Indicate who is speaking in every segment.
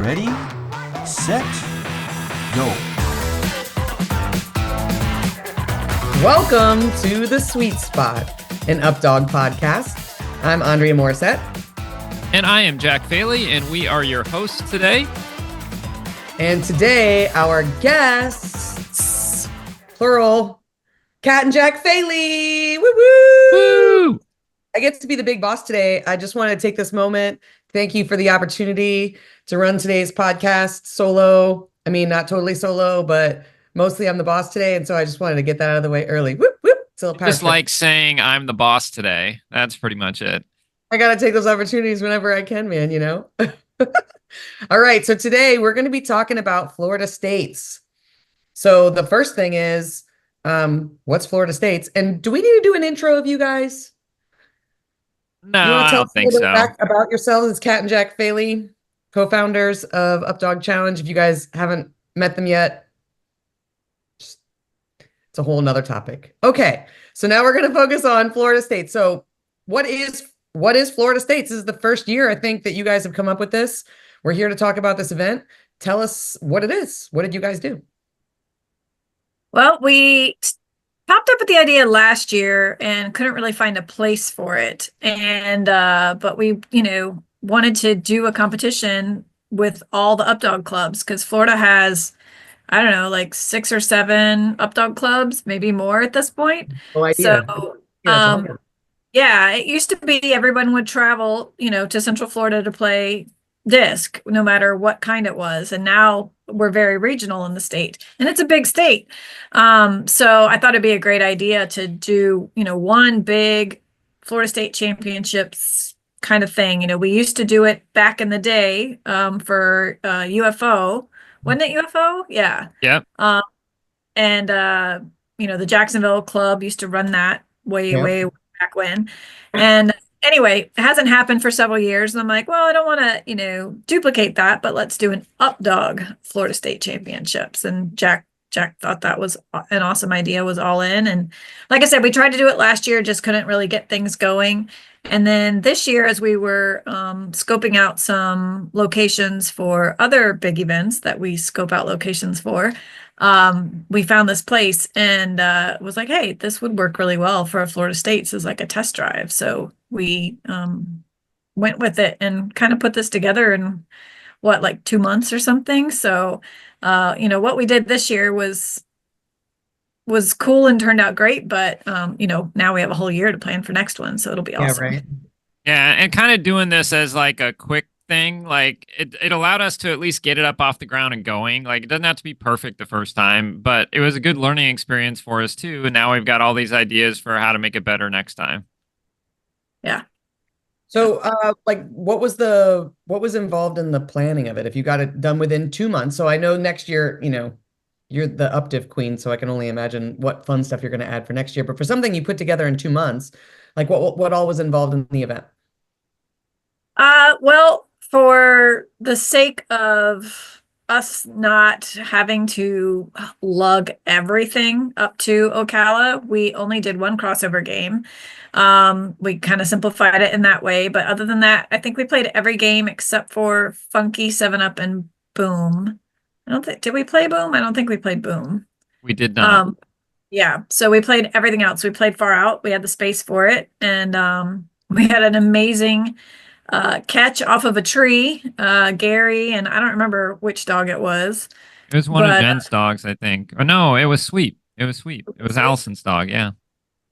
Speaker 1: Ready, set, go.
Speaker 2: Welcome to The Sweet Spot, an UpDog podcast. I'm Andrea Morissette.
Speaker 3: And I am Jack Faley, and we are your hosts today.
Speaker 2: And today, our guests, plural, Kat and Jack Faley. Woo-woo!
Speaker 3: Woo!
Speaker 2: I get to be the big boss today. I just want to take this moment. Thank you for the opportunity to run today's podcast solo. I mean, not totally solo, but mostly I'm the boss today. And so I just wanted to get that out of the way early. Whoop, whoop.
Speaker 3: Just like saying I'm the boss today. That's pretty much it.
Speaker 2: I got to take those opportunities whenever I can, man, you know? All right. So today we're going to be talking about Florida States. So the first thing is, what's Florida States? And do we need to do an intro of you guys?
Speaker 3: No,
Speaker 2: You want to
Speaker 3: I
Speaker 2: tell
Speaker 3: don't
Speaker 2: us
Speaker 3: think
Speaker 2: a little
Speaker 3: so.
Speaker 2: bit about yourselves? It's Kat and Jack Faley, co-founders of UpDog Challenge. If you guys haven't met them yet, it's a whole nother topic. Okay, so now we're going to focus on Florida State. So what is Florida State? This is the first year, I think, that you guys have come up with this. We're here to talk about this event. Tell us what it is. What did you guys do?
Speaker 4: Well, we popped up with the idea last year and couldn't really find a place for it. And but we, wanted to do a competition with all the UpDog clubs because Florida has, I don't know, like 6 or 7 UpDog clubs, maybe more at this point.
Speaker 2: No idea.
Speaker 4: So, yeah, it used to be everyone would travel, to Central Florida to play disc, no matter what kind it was. And now we're very regional in the state, and it's a big state. So I thought it'd be a great idea to do, one big Florida State Championships kind of thing. We used to do it back in the day for UFO. Wasn't it UFO? Yeah.
Speaker 3: Yep.
Speaker 4: And the Jacksonville Club used to run that way back when. And anyway, it hasn't happened for several years. And I'm like, well, I don't want to, duplicate that, but let's do an UpDog Florida State Championships. And Jack thought that was an awesome idea, was all in. And like I said, we tried to do it last year, just couldn't really get things going. And then this year, as we were scoping out some locations for other big events that we scope out locations for, we found this place and was like, hey, this would work really well for Florida States as like a test drive. So we went with it and kind of put this together in like 2 months or something. So what we did this year was cool and turned out great, but now we have a whole year to plan for next one, so it'll be awesome.
Speaker 2: Yeah, right.
Speaker 3: Yeah, and kind of doing this as like a quick thing, like it allowed us to at least get it up off the ground and going. Like it doesn't have to be perfect the first time, but it was a good learning experience for us too. And now we've got all these ideas for how to make it better next time.
Speaker 4: Yeah.
Speaker 2: So, what was involved in the planning of it? If you got it done within 2 months, so I know next year, you're the UpDiv queen, so I can only imagine what fun stuff you're going to add for next year. But for something you put together in 2 months, like what all was involved in the event?
Speaker 4: Well, for the sake of us not having to lug everything up to Ocala, we only did one crossover game. We kind of simplified it in that way. But other than that, I think we played every game except for Funky, 7-Up, and Boom. Did we play Boom? I don't think we played Boom.
Speaker 3: We did not.
Speaker 4: Yeah. So we played everything else. We played Far Out. We had the space for it. And we had an amazing catch off of a tree. Gary, and I don't remember which dog it was.
Speaker 3: It was one of Jen's dogs, I think. Oh, no, it was Sweet. It was Allison's dog. Yeah.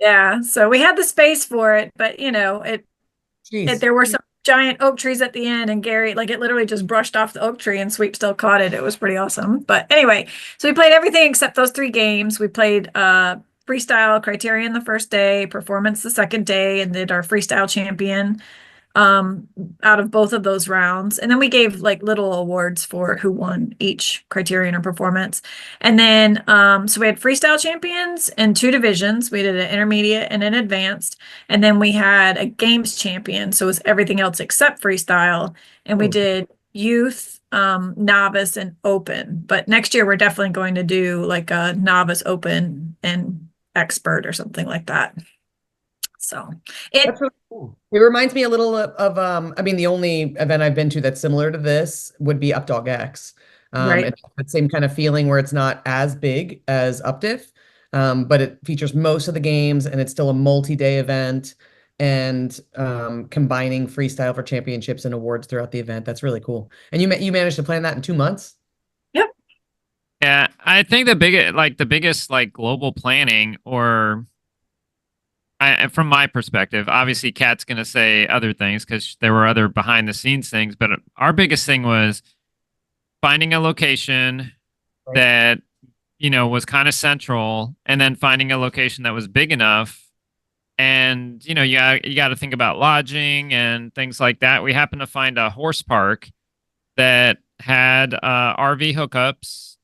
Speaker 4: Yeah. So we had the space for it, but there were some giant oak trees at the end, and Gary, it literally just brushed off the oak tree and Sweep still caught it. It was pretty awesome. But anyway, so we played everything except those 3 games. We played freestyle criterion the first day, performance the second day, and did our freestyle champion out of both of those rounds. And then we gave little awards for who won each criterion or performance. And then so we had freestyle champions in 2 divisions. We did an intermediate and an advanced, and then we had a games champion, so it was everything else except freestyle. And we did youth, novice, and open. But next year we're definitely going to do like a novice, open, and expert or something like that. So
Speaker 2: That's really cool. It reminds me a little I mean, the only event I've been to that's similar to this would be UpDog X.
Speaker 4: right.
Speaker 2: It's that same kind of feeling where it's not as big as UpDiff, but it features most of the games and it's still a multi-day event and combining freestyle for championships and awards throughout the event. That's really cool. And you managed to plan that in 2 months?
Speaker 4: Yep.
Speaker 3: Yeah, I think the biggest like global planning, or from my perspective, obviously Kat's going to say other things because there were other behind the scenes things, but our biggest thing was finding a location
Speaker 2: Right.
Speaker 3: that, was kind of central, and then finding a location that was big enough. And, you got to think about lodging and things like that. We happened to find a horse park that had RV hookups,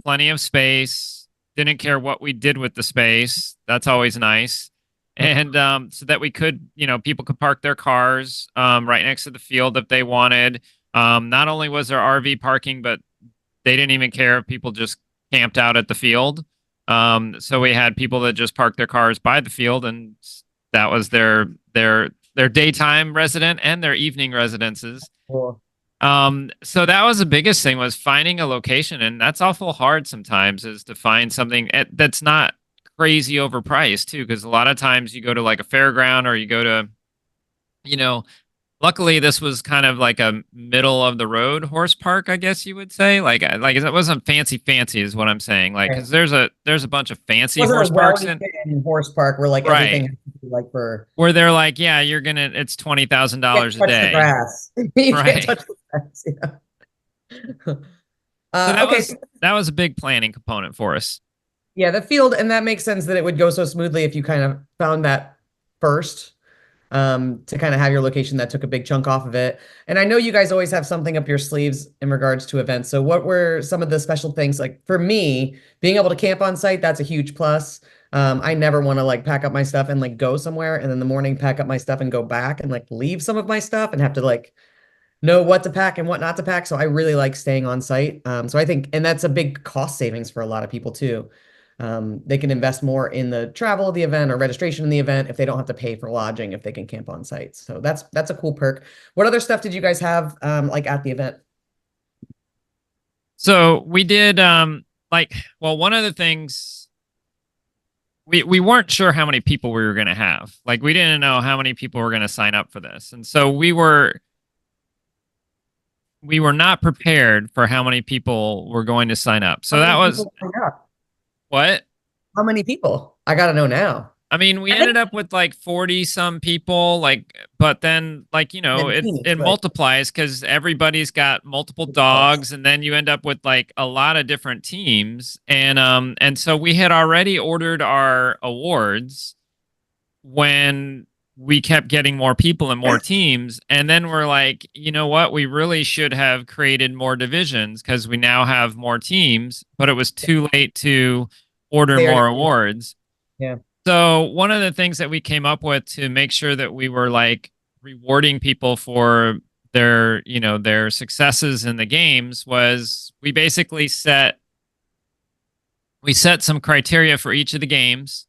Speaker 3: plenty of space, didn't care what we did with the space. That's always nice. And so that we could, people could park their cars right next to the field if they wanted. Not only was there RV parking, but they didn't even care if people just camped out at the field. So we had people that just parked their cars by the field, and that was their daytime resident and their evening residences.
Speaker 2: Cool.
Speaker 3: So that was the biggest thing, was finding a location, and that's awful hard sometimes, is to find something that's not crazy overpriced too, because a lot of times you go to like a fairground, or you go to, luckily this was kind of like a middle of the road horse park, I guess you would say. Like it wasn't fancy is what I'm saying. Like, because there's a bunch of fancy horse parks in
Speaker 2: horse park where like
Speaker 3: Right.
Speaker 2: everything like for
Speaker 3: where they're like, yeah, it's $20,000 a day.
Speaker 2: The grass. You
Speaker 3: Right.
Speaker 2: can't touch the grass. Yeah.
Speaker 3: So that was a big planning component for us.
Speaker 2: Yeah, the field, and that makes sense that it would go so smoothly if you kind of found that first, to kind of have your location that took a big chunk off of it. And I know you guys always have something up your sleeves in regards to events. So what were some of the special things? Like for me, being able to camp on site, that's a huge plus. I never want to like pack up my stuff and like go somewhere and then in the morning pack up my stuff and go back and like leave some of my stuff and have to like know what to pack and what not to pack. So I really like staying on site. So I think, and that's a big cost savings for a lot of people too. They can invest more in the travel of the event or registration in the event if they don't have to pay for lodging, if they can camp on site. So that's a cool perk. What other stuff did you guys have like at the event?
Speaker 3: So we did one of the things, we weren't sure how many people we were going to have. Like, we didn't know how many people were going to sign up for this. And so we were not prepared for how many people were going to sign up. So that was what?
Speaker 2: How many people? I got to know now.
Speaker 3: I mean, we ended up with like 40 some people, but then it multiplies because everybody's got multiple dogs, and then you end up with like a lot of different teams. And so we had already ordered our awards when we kept getting more people and more teams. And then we're like, you know what? We really should have created more divisions because we now have more teams, but it was too late to order more awards.
Speaker 2: Yeah.
Speaker 3: So one of the things that we came up with to make sure that we were like rewarding people for their successes in the games was we basically set some criteria for each of the games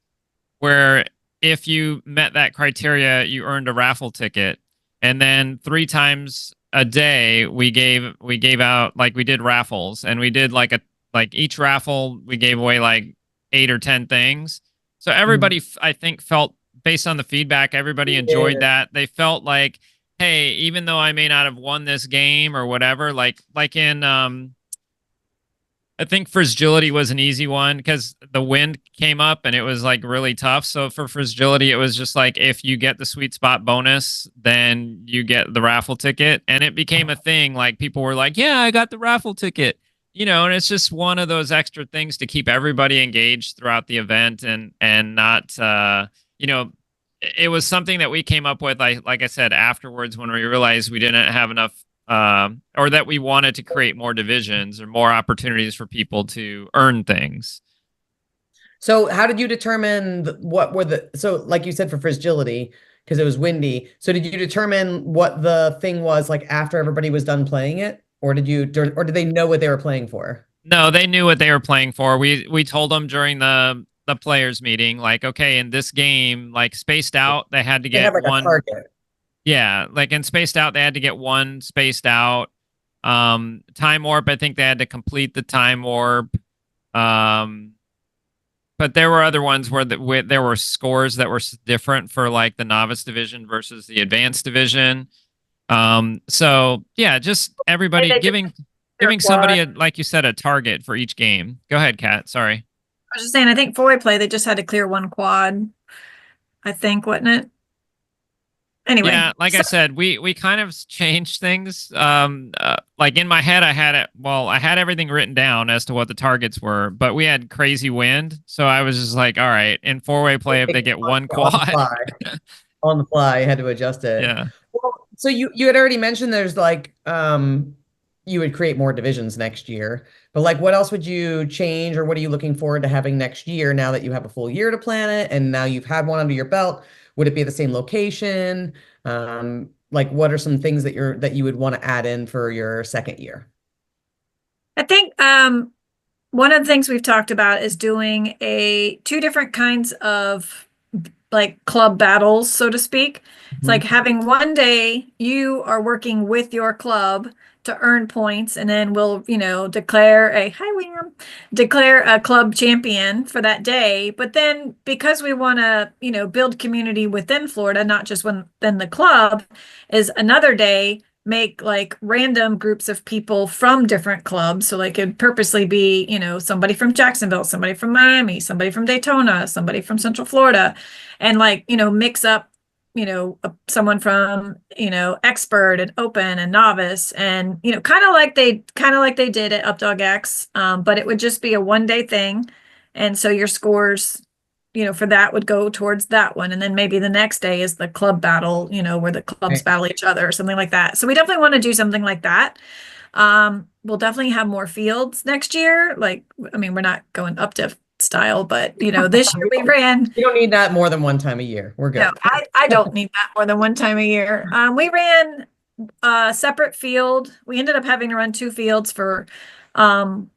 Speaker 3: where if you met that criteria, you earned a raffle ticket. And then 3 times a day we gave out, like, we did raffles, and we did like each raffle we gave away like 8 or 10 things. So everybody, I think, felt, based on the feedback, everybody enjoyed that. They felt like, hey, even though I may not have won this game or whatever, like in I think Fragility was an easy one because the wind came up and it was like really tough. So for Fragility, it was just like, if you get the sweet spot bonus, then you get the raffle ticket. And it became a thing. Like, people were like, yeah, I got the raffle ticket, and it's just one of those extra things to keep everybody engaged throughout the event and not, it was something that we came up with, like I said, afterwards, when we realized we didn't have enough, or that we wanted to create more divisions or more opportunities for people to earn things.
Speaker 2: So how did you determine so like you said for Fragility, because it was windy. So did you determine what the thing was like after everybody was done playing it? Or did they know what they were playing for?
Speaker 3: No, they knew what they were playing for. We told them during the the players meeting, like, okay, in this game, like spaced out, they had to
Speaker 2: They
Speaker 3: get
Speaker 2: have like
Speaker 3: one.
Speaker 2: a target.
Speaker 3: Yeah, like in spaced out, they had to get one spaced out. Time warp, I think they had to complete the time warp. But there were other ones where there were scores that were different for like the novice division versus the advanced division. So yeah, just everybody
Speaker 4: They
Speaker 3: giving
Speaker 4: their
Speaker 3: somebody
Speaker 4: quad.
Speaker 3: like you said, a target for each game. Go ahead, Kat. Sorry.
Speaker 4: I was just saying, I think four-way play, they just had to clear one quad, I think, wasn't it? Anyway,
Speaker 3: Yeah, like I
Speaker 4: so
Speaker 3: said, we kind of changed things. Like in my head, I had it. Well, I had everything written down as to what the targets were, but we had crazy wind, so I was just like, all right, in four-way play, if they get one
Speaker 2: On the
Speaker 3: quad,
Speaker 2: fly. On the fly, you had to adjust it.
Speaker 3: yeah.
Speaker 2: Well, so you had already mentioned there's like you would create more divisions next year, but like what else would you change or what are you looking forward to having next year now that you have a full year to plan it and now you've had one under your belt? Would it be the same location? Like what are some things that you would want to add in for your second year?
Speaker 4: I think one of the things we've talked about is doing two different kinds of like club battles, so to speak. It's like having one day you are working with your club to earn points, and then we'll, declare declare a club champion for that day. But then because we want to, build community within Florida, not just within the club, is another day make like random groups of people from different clubs. So like it'd purposely be, somebody from Jacksonville, somebody from Miami, somebody from Daytona, somebody from Central Florida, and like, mix up, someone from, expert and open and novice and, kind of like they did at UpDog X. But it would just be a 1 day thing. And so your scores, for that would go towards that one. And then maybe the next day is the club battle, where the clubs
Speaker 2: Right.
Speaker 4: battle each other or something like that. So we definitely want to do something like that. We'll definitely have more fields next year. Like, I mean, we're not going up to style, but this year we ran.
Speaker 2: You don't need that more than one time a year. We're
Speaker 4: No,
Speaker 2: good.
Speaker 4: I don't need that more than one time a year. We ran a separate field. We ended up having to run two fields for 1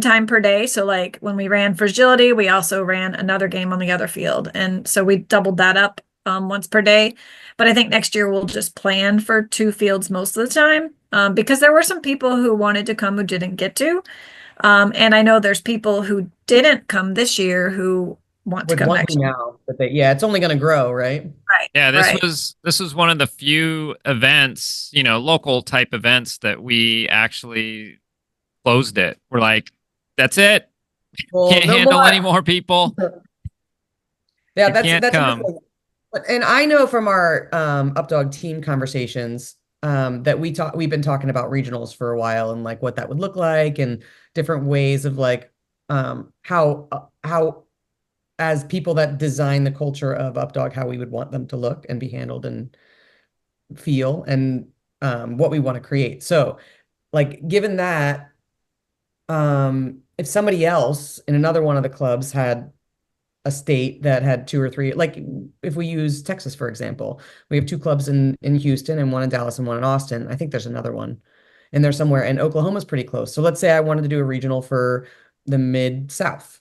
Speaker 4: time per day. So like when we ran fragility, we also ran another game on the other field. And so we doubled that up once per day. But I think next year we'll just plan for two fields most of the time because there were some people who wanted to come who didn't get to. And I know there's people who didn't come this year who want to
Speaker 2: Would
Speaker 4: come
Speaker 2: want
Speaker 4: next
Speaker 2: to
Speaker 4: year.
Speaker 2: now, but yeah, it's only going to grow, right?
Speaker 4: Right.
Speaker 3: Yeah,
Speaker 4: Right.
Speaker 3: this was one of the few events, local type events that we actually closed it. We're like, that's it.
Speaker 2: Well,
Speaker 3: Can't
Speaker 2: no
Speaker 3: handle
Speaker 2: more.
Speaker 3: any more people.
Speaker 2: Yeah,
Speaker 3: You
Speaker 2: that's
Speaker 3: can't come.
Speaker 2: interesting. And I know from our UpDog team conversations that we've been talking about regionals for a while and like what that would look like and different ways of like how as people that design the culture of UpDog, how we would want them to look and be handled and feel and what we want to create. So like given that, if somebody else in another one of the clubs had a state that had two or three, like if we use Texas, for example, we have two clubs in Houston and one in Dallas and one in Austin. I think there's another one in there somewhere, and Oklahoma's pretty close. So let's say I wanted to do a regional for the Mid-South.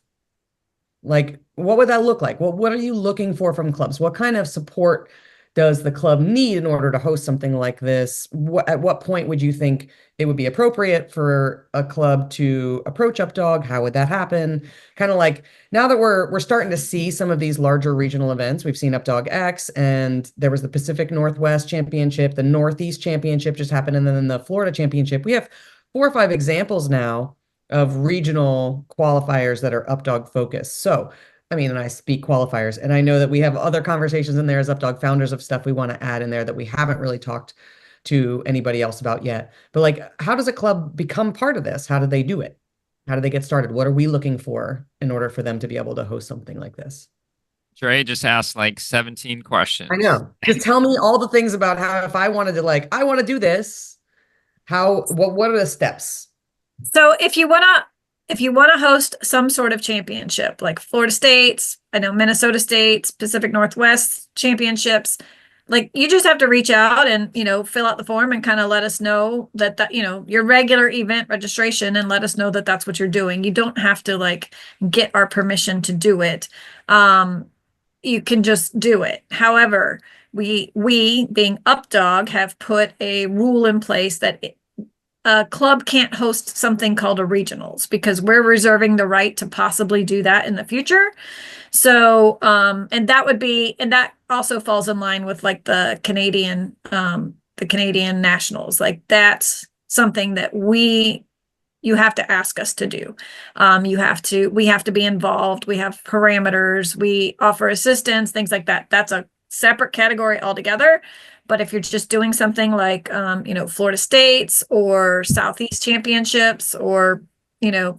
Speaker 2: Like, what would that look like? What are you looking for from clubs? What kind of support does the club need in order to host something like this? At what point would you think it would be appropriate for a club to approach UpDog? How would that happen? Kind of like now that we're starting to see some of these larger regional events. We've seen UpDog X, and there was the Pacific Northwest Championship, the Northeast Championship just happened, and then the Florida Championship. We have 4 or 5 examples now of regional qualifiers that are UpDog focused. So I mean, and I speak qualifiers, and I know that we have other conversations in there as UpDog founders of stuff we want to add in there that we haven't really talked to anybody else about yet. But like, how does a club become part of this? How do they do it? How do they get started? What are we looking for in order for them to be able to host something like this?
Speaker 3: Trey just asked like 17 questions.
Speaker 2: I know. Just tell me all the things about how if I wanted to I want to do this, what are the steps?
Speaker 4: So if you want to host some sort of championship, like Florida States, I know Minnesota States, Pacific Northwest championships, like you just have to reach out and, fill out the form and kind of let us know that, your regular event registration, and let us know that that's what you're doing. You don't have to like get our permission to do it. You can just do it. However, we being UpDog have put a rule in place that a club can't host something called a regionals, because we're reserving the right to possibly do that in the future. So, and that also falls in line with like the Canadian nationals. Like that's something that you have to ask us to do. We have to be involved. We have parameters. We offer assistance, things like that. That's a separate category altogether. But if you're just doing something like, Florida States or Southeast Championships or,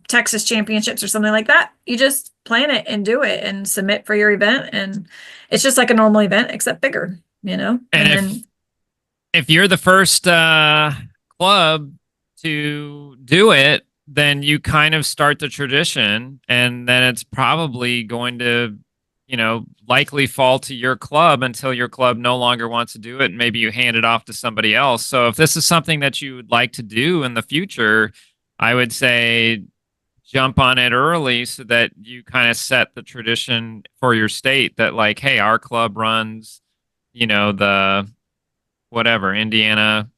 Speaker 4: Texas Championships or something like that, you just plan it and do it and submit for your event. And it's just like a normal event, except bigger,
Speaker 3: And
Speaker 4: then
Speaker 3: if you're the first club to do it, then you kind of start the tradition, and then it's probably going to likely fall to your club until your club no longer wants to do it. And maybe you hand it off to somebody else. So if this is something that you would like to do in the future, I would say jump on it early so that you kind of set the tradition for your state that like, hey, our club runs, the whatever, Indiana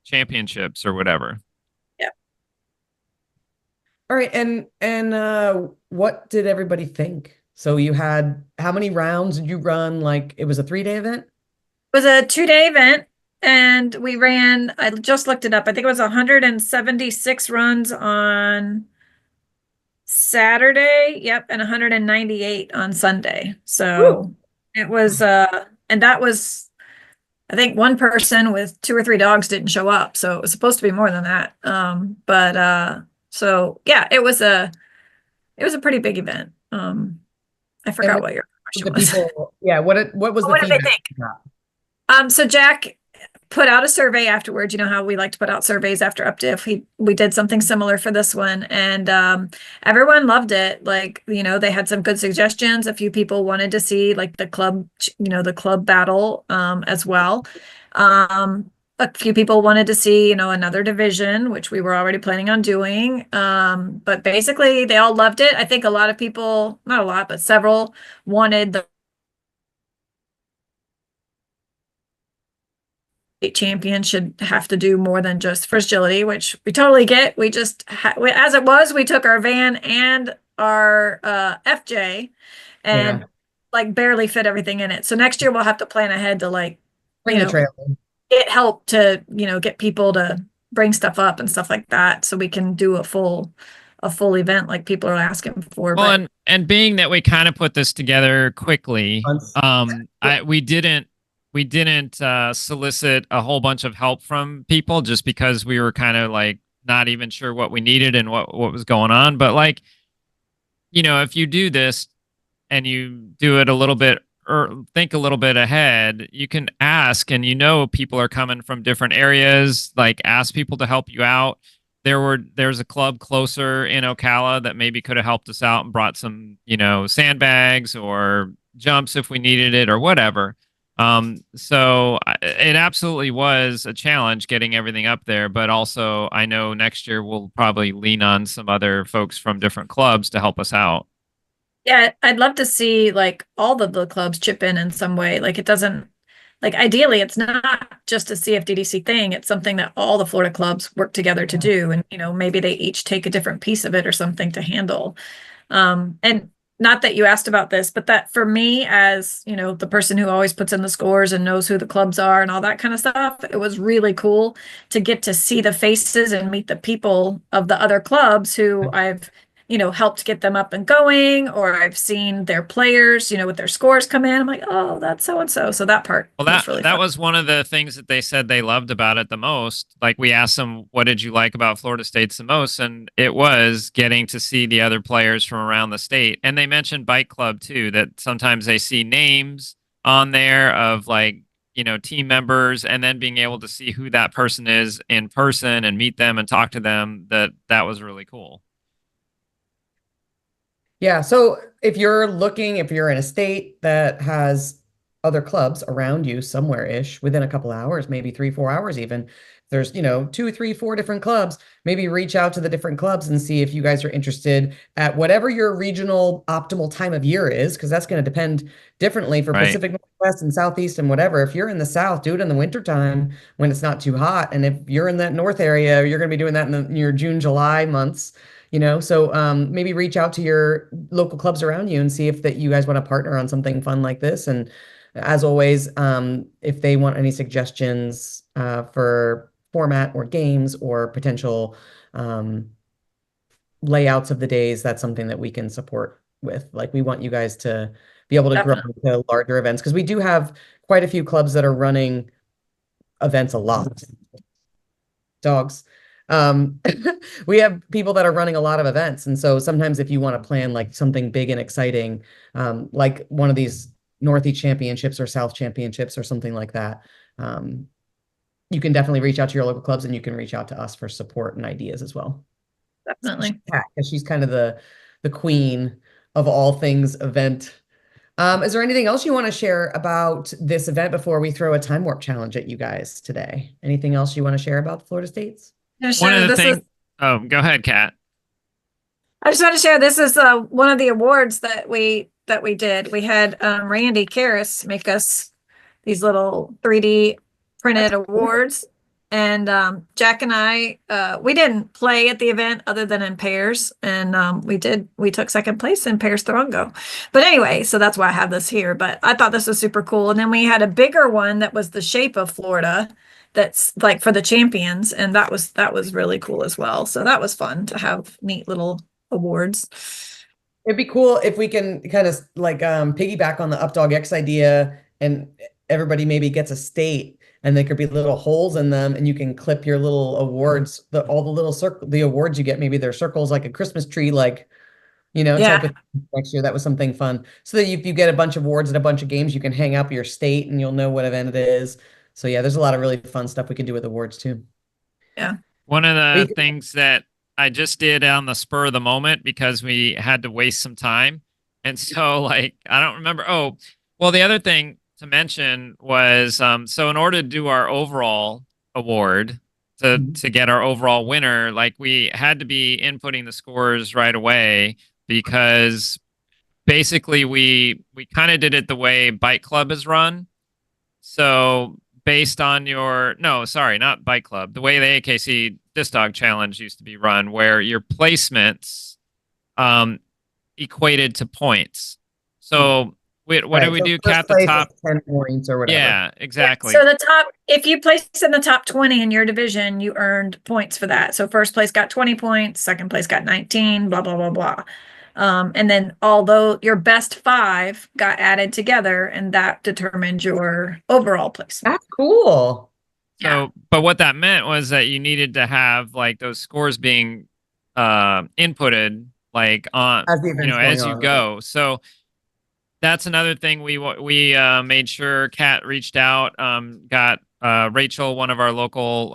Speaker 3: championships or whatever.
Speaker 4: Yeah.
Speaker 2: All right. And what did everybody think? So you had, how many rounds did you run? Like it was a 3-day event?
Speaker 4: It was a 2-day event, and we ran, I just looked it up. I think it was 176 runs on Saturday. Yep. And 198 on Sunday. So
Speaker 2: Woo.
Speaker 4: it was, and that was, I think one person with 2 or 3 dogs didn't show up. So it was supposed to be more than that. So yeah, it was a pretty big event. I forgot what your question was.
Speaker 2: People, yeah. What was the
Speaker 4: What did they
Speaker 2: feedback?
Speaker 4: think? So Jack put out a survey afterwards. You know how we like to put out surveys after UpDiff. We did something similar for this one, and everyone loved it. Like, they had some good suggestions. A few people wanted to see like the club, the club battle as well. A few people wanted to see, another division, which we were already planning on doing. But basically they all loved it. I think a lot of people, not a lot, but several wanted the state champion should have to do more than just fragility, which we totally get. We just, as it was, we took our van and our FJ and like barely fit everything in it. So next year we'll have to plan ahead to like,
Speaker 2: Bring the trailer.
Speaker 4: Get help to, get people to bring stuff up and stuff like that, so we can do a full event like people are asking for.
Speaker 3: Well, and being that we kind of put this together quickly, we didn't solicit a whole bunch of help from people just because we were kind of like not even sure what we needed and what was going on. But like, if you do this and you do it a little bit or think a little bit ahead, you can ask, and people are coming from different areas, like ask people to help you out. There's a club closer in Ocala that maybe could have helped us out and brought some, sandbags or jumps if we needed it or whatever. So it absolutely was a challenge getting everything up there, but also I know next year we'll probably lean on some other folks from different clubs to help us out.
Speaker 4: Yeah, I'd love to see like all of the clubs chip in some way. Like it doesn't, like ideally it's not just a CFDDC thing. It's something that all the Florida clubs work together to do. And, maybe they each take a different piece of it or something to handle. And not that you asked about this, but that for me as, the person who always puts in the scores and knows who the clubs are and all that kind of stuff, it was really cool to get to see the faces and meet the people of the other clubs who I've helped get them up and going, or I've seen their players, with their scores come in. I'm like, oh, that's so-and-so. So that part was really fun.
Speaker 3: Was one of the things that they said they loved about it the most. Like we asked them, what did you like about Florida State's the most? And it was getting to see the other players from around the state. And they mentioned Bike Club too, that sometimes they see names on there of like, team members, and then being able to see who that person is in person and meet them and talk to them, that was really cool.
Speaker 2: Yeah. So if you're in a state that has other clubs around you somewhere ish within a couple hours, maybe 3, 4 hours even. There's, 2, 3, 4 different clubs. Maybe reach out to the different clubs and see if you guys are interested at whatever your regional optimal time of year is, because that's going to depend differently for
Speaker 3: Right.
Speaker 2: Pacific Northwest and Southeast and whatever. If you're in the South, do it in the wintertime when it's not too hot. And if you're in that North area, you're going to be doing that in your June, July months. So maybe reach out to your local clubs around you and see if that you guys want to partner on something fun like this. And as always, if they want any suggestions for format or games or potential layouts of the days, that's something that we can support with. Like, we want you guys to be able to grow into larger events, because we do have quite a few clubs that are running events a lot. Dogs. We have people that are running a lot of events. And so sometimes if you want to plan like something big and exciting, like one of these Northeast championships or South championships or something like that, you can definitely reach out to your local clubs, and you can reach out to us for support and ideas as well.
Speaker 4: Definitely.
Speaker 2: Because she's kind of the queen of all things event. Is there anything else you want to share about this event before we throw a time warp challenge at you guys today? Anything else you want to share about the Florida States?
Speaker 3: One of the things. Oh, go ahead, Kat.
Speaker 4: I just want to share, this is one of the awards that we did. We had Randy Karras make us these little 3D printed awards, and Jack and I we didn't play at the event other than in pairs, and we took second place in pairs throw and go. But anyway, so that's why I have this here. But I thought this was super cool. And then we had a bigger one that was the shape of Florida, that's like for the champions, and that was really cool as well. So that was fun to have neat little awards.
Speaker 2: It'd be cool if we can kind of like piggyback on the UpDog X idea, and everybody maybe gets a state, and there could be little holes in them, and you can clip your little awards, all the little the awards you get, maybe they're circles like a Christmas tree, like, type of next year. That was something fun. So that if you get a bunch of awards at a bunch of games, you can hang up your state and you'll know what event it is. So yeah, there's a lot of really fun stuff we can do with awards too.
Speaker 4: Yeah.
Speaker 3: One of the things that I just did on the spur of the moment, because we had to waste some time. And so I don't remember. Oh, well, the other thing to mention was, so in order to do our overall award, to get our overall winner, like, we had to be inputting the scores right away, because basically we kind of did it the way Bike Club is run. So based on not Bike Club, the way the AKC Disc Dog Challenge used to be run, where your placements equated to points. So what did we do? Cat the top
Speaker 2: 10 points or whatever.
Speaker 3: Yeah, exactly.
Speaker 4: Yeah, so the top, if you placed in the top 20 in your division, you earned points for that. So first place got 20 points, second place got 19, blah, blah, blah, blah. And then although your best 5 got added together, and that determined your overall place.
Speaker 2: That's cool.
Speaker 3: So, but what that meant was that you needed to have like those scores being inputted like on, as you go. So that's another thing we made sure. Kat reached out, got Rachel, one of our local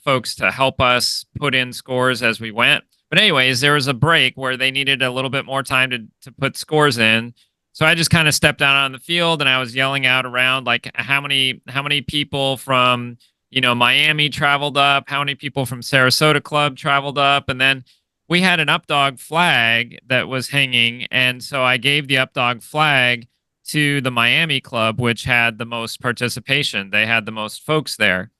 Speaker 3: folks, to help us put in scores as we went. But anyways, there was a break where they needed a little bit more time to put scores in. So I just kind of stepped out on the field, and I was yelling out around like how many people from Miami traveled up, how many people from Sarasota Club traveled up, and then we had an UpDog flag that was hanging, and so I gave the UpDog flag to the Miami Club, which had the most participation. They had the most folks there,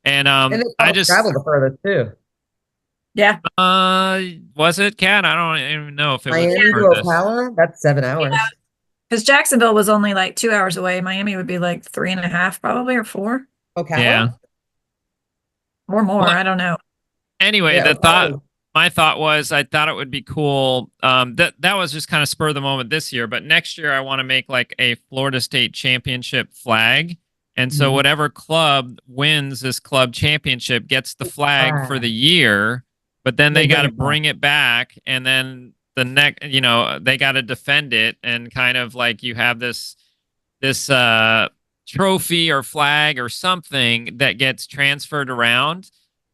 Speaker 3: and I just
Speaker 2: traveled the furthest too.
Speaker 4: Yeah.
Speaker 3: Was it, Kat? I don't even know if it
Speaker 2: Miami
Speaker 3: was
Speaker 2: to Ocala. That's 7 hours.
Speaker 4: Yeah. Because Jacksonville was only like 2 hours away. Miami would be like 3.5, probably, or 4.
Speaker 2: Okay.
Speaker 3: Yeah.
Speaker 4: Or more. I don't know.
Speaker 3: Anyway,
Speaker 2: Yeah,
Speaker 3: my thought was, I thought it would be cool. That was just kind of spur of the moment this year, but next year I want to make like a Florida State Championship flag. And so whatever club wins this club championship gets the flag for the year, but then they got to bring it back, and then the next, they got to defend it, and kind of like you have this trophy or flag or something that gets transferred around.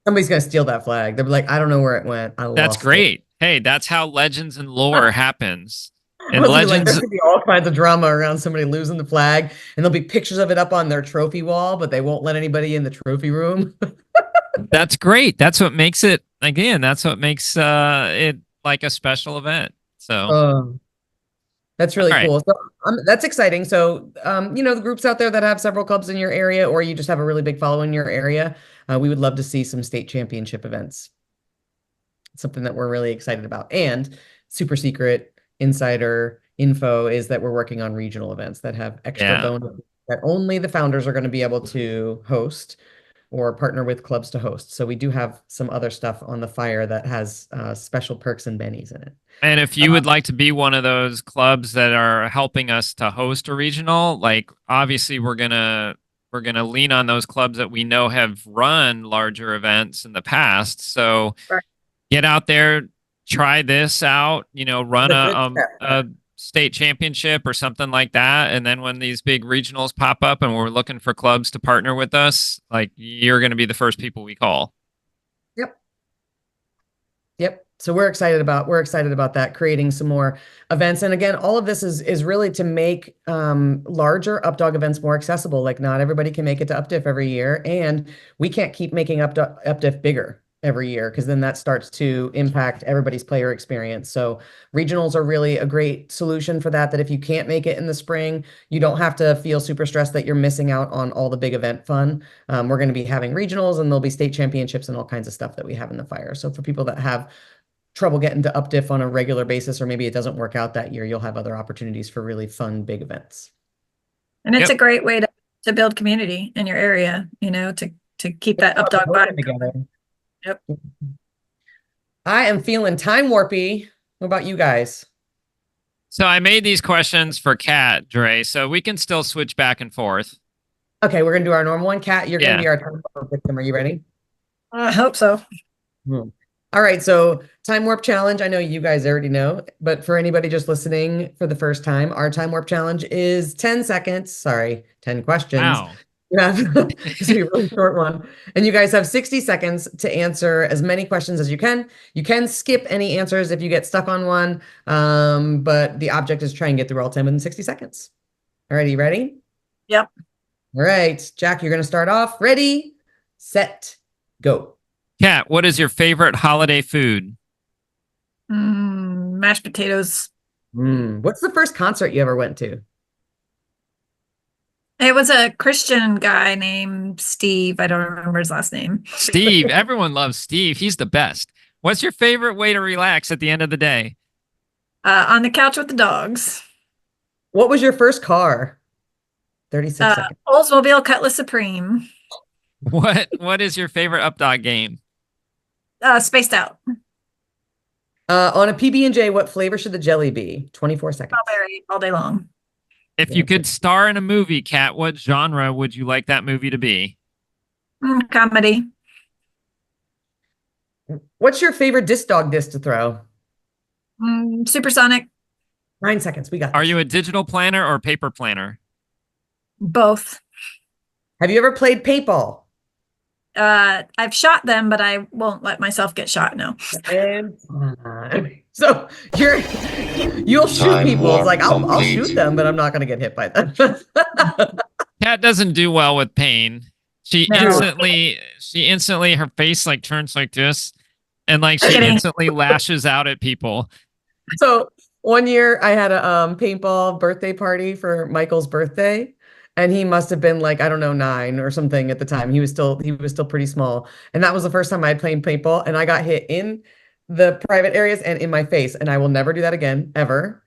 Speaker 2: Somebody's gonna steal that flag. They're like, I don't know where it went.
Speaker 3: That's great. Hey, that's how legends and lore happens. And
Speaker 2: Must be like,
Speaker 3: Legends,
Speaker 2: there's gonna be all kinds of drama around somebody losing the flag, and there'll be pictures of it up on their trophy wall, but they won't let anybody in the trophy room.
Speaker 3: that's great. That's what makes it, again, that's what makes it like a special event. So,
Speaker 2: Um, that's really
Speaker 3: all right.
Speaker 2: cool. So that's exciting. So, the groups out there that have several clubs in your area, or you just have a really big following in your area, we would love to see some state championship events. It's something that we're really excited about. And super secret insider info is that we're working on regional events that have extra
Speaker 3: Yeah.
Speaker 2: bonus that only the founders are going to be able to host or partner with clubs to host. So we do have some other stuff on the fire that has special perks and bennies in it.
Speaker 3: And if you would like to be one of those clubs that are helping us to host a regional, like obviously we're gonna lean on those clubs that we know have run larger events in the past. So
Speaker 4: Right.
Speaker 3: get out there, try this out, run
Speaker 2: The good
Speaker 3: a state championship or something like that. And then when these big regionals pop up and we're looking for clubs to partner with us, like you're going to be the first people we call.
Speaker 2: Yep. Yep. So we're excited about that, creating some more events. And again, all of this is really to make larger UpDog events more accessible. Like not everybody can make it to UpDiff every year, and we can't keep making UpDiff bigger every year because then that starts to impact everybody's player experience. So regionals are really a great solution for that, that if you can't make it in the spring, you don't have to feel super stressed that you're missing out on all the big event fun. We're going to be having regionals, and there'll be state championships and all kinds of stuff that we have in the fire. So for people that have trouble getting to UpDiff on a regular basis, or maybe it doesn't work out that year, you'll have other opportunities for really fun, big events.
Speaker 4: And it's
Speaker 3: Yep.
Speaker 4: a great way to build community in your area, to keep that UpDog vibe
Speaker 2: together.
Speaker 4: Yep.
Speaker 2: I am feeling time warpy. What about you guys?
Speaker 3: So I made these questions for Kat, Dre, so we can still switch back and forth.
Speaker 2: Okay, we're gonna do our normal one. Kat, you're gonna
Speaker 3: Yeah.
Speaker 2: be our time warp victim. Are you ready?
Speaker 4: I hope so.
Speaker 2: All right, so time warp challenge. I know you guys already know, but for anybody just listening for the first time, our time warp challenge is 10 seconds. Sorry, 10 questions.
Speaker 3: Wow.
Speaker 2: Yeah, it's a really short one. And you guys have 60 seconds to answer as many questions as you can. You can skip any answers if you get stuck on one, but the object is try and get through all 10 within 60 seconds. All right, you ready?
Speaker 4: Yep.
Speaker 2: All right, Jack, you're going to start off. Ready, set, go.
Speaker 3: Kat, what is your favorite holiday food?
Speaker 4: Mashed potatoes.
Speaker 2: What's the first concert you ever went to?
Speaker 4: It was a Christian guy named Steve. I don't remember his last name.
Speaker 3: Steve. Everyone loves Steve. He's the best. What's your favorite way to relax at the end of the day?
Speaker 4: On the couch with the dogs.
Speaker 2: What was your first car? 36 seconds.
Speaker 4: Oldsmobile Cutlass Supreme.
Speaker 3: What is your favorite UpDog game?
Speaker 4: Spaced Out.
Speaker 2: On a PB&J, what flavor should the jelly be? 24 seconds.
Speaker 4: Strawberry all day long.
Speaker 3: If you could star in a movie, Kat, what genre would you like that movie to be?
Speaker 4: Comedy.
Speaker 2: What's your favorite disc dog disc to throw?
Speaker 4: Supersonic.
Speaker 2: 9 seconds. We got
Speaker 3: Are
Speaker 2: this.
Speaker 3: you a digital planner or paper planner?
Speaker 4: Both.
Speaker 2: Have you ever played paintball?
Speaker 4: I've shot them, but I won't let myself get shot. No.
Speaker 2: And so you'll shoot
Speaker 5: Time
Speaker 2: people. It's
Speaker 5: warp
Speaker 2: like I'll
Speaker 5: complete.
Speaker 2: shoot them, but I'm not going to get hit by them.
Speaker 3: Kat doesn't do well with pain. She
Speaker 4: No.
Speaker 3: instantly her face like turns like this, and like she
Speaker 4: Kidding.
Speaker 3: instantly lashes out at people.
Speaker 2: So one year I had a paintball birthday party for Michael's birthday, and he must have been like, I don't know, 9 or something at the time. He was still pretty small. And that was the first time I played paintball, and I got hit in the private areas and in my face. And I will never do that again, ever.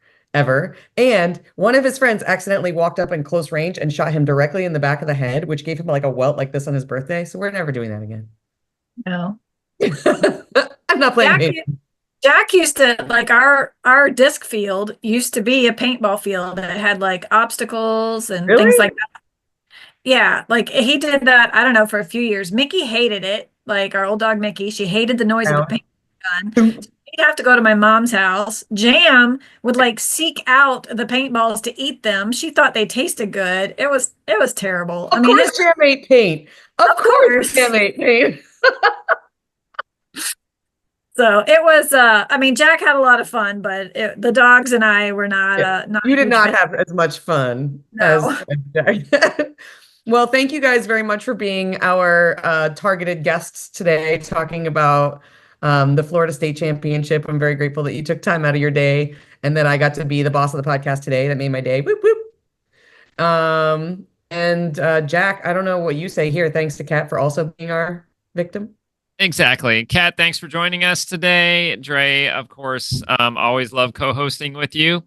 Speaker 2: And one of his friends accidentally walked up in close range and shot him directly in the back of the head, which gave him like a welt like this on his birthday. So we're never doing that again.
Speaker 4: No.
Speaker 2: I'm not playing paintball.
Speaker 4: Jack used to like our disc field used to be a paintball field that had like obstacles and
Speaker 2: Really?
Speaker 4: things like that. Yeah, like he did that, I don't know, for a few years. Mickey hated it. Like our old dog Mickey, she hated the noise of the paint gun. He'd have to go to my mom's house. Jam would like seek out the paintballs to eat them. She thought they tasted good. It was terrible.
Speaker 2: Of course, Jam ate paint. Of course,
Speaker 4: course.
Speaker 2: Jam ate paint.
Speaker 4: So it was, I mean, Jack had a lot of fun, but the dogs and I were not,
Speaker 2: Yeah.
Speaker 4: not
Speaker 2: You did
Speaker 4: huge
Speaker 2: not
Speaker 4: fans.
Speaker 2: have as much fun
Speaker 4: No.
Speaker 2: as Jack. Well, thank you guys very much for being our targeted guests today, talking about the Florida State Championship. I'm very grateful that you took time out of your day and that I got to be the boss of the podcast today. That made my day. Whoop, whoop. And Jack, I don't know what you say here. Thanks to Kat for also being our victim.
Speaker 3: Exactly. Kat, thanks for joining us today. Dre, of course, always love co-hosting with you.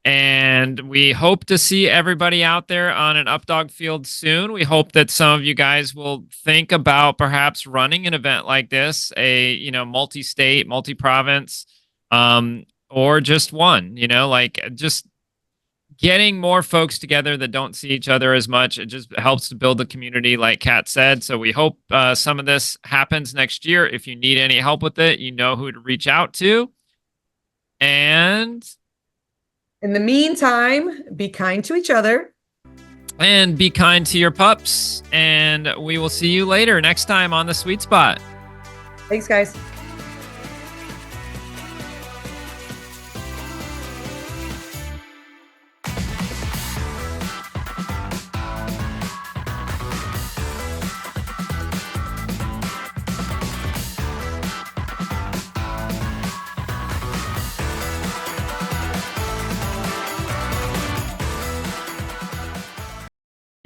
Speaker 3: And we hope to see everybody out there on an UpDog field soon. We hope that some of you guys will think about perhaps running an event like this, a multi-state, multi-province, or just one, like just getting more folks together that don't see each other as much. It just helps to build the community, like Kat said. So we hope some of this happens next year. If you need any help with it, you know who to reach out to. And
Speaker 2: in the meantime, be kind to each other.
Speaker 3: And be kind to your pups. And we will see you later next time on The Sweet Spot.
Speaker 2: Thanks, guys.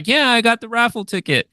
Speaker 3: Yeah, I got the raffle ticket.